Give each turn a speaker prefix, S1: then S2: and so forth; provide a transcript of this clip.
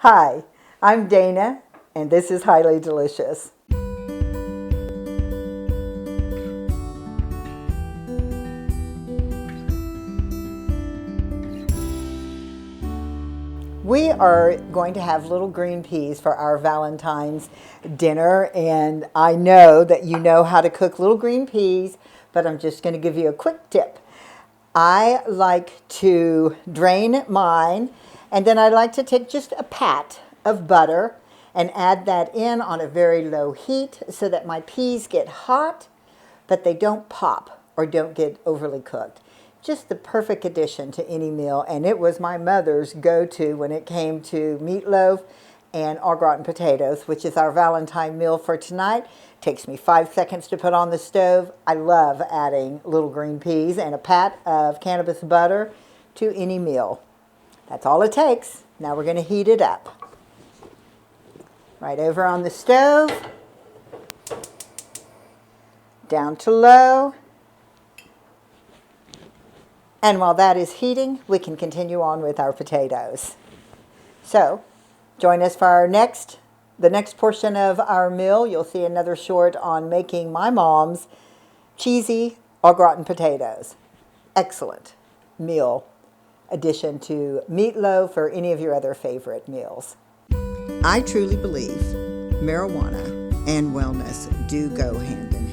S1: Hi, I'm Dana, and this is Highly Delicious. We are going to have little green peas for our Valentine's dinner, and I know that you know how to cook little green peas, but I'm just going to give you a quick tip. I like to drain mine, and then I like to take just a pat of butter and add that in on a very low heat so that my peas get hot, but they don't pop or don't get overly cooked. Just the perfect addition to any meal, and it was my mother's go-to when it came to meatloaf and au gratin potatoes, which is our Valentine meal for tonight. Takes me 5 seconds to put on the stove. I love adding little green peas and a pat of cannabis butter to any meal. That's all it takes. Now we're going to heat it up. Right over on the stove, down to low. And while that is heating, we can continue on with our potatoes. So, join us for the next portion of our meal. You'll see another short on making my mom's cheesy au gratin potatoes. Excellent meal addition to meatloaf or any of your other favorite meals. I truly believe marijuana and wellness do go hand in hand.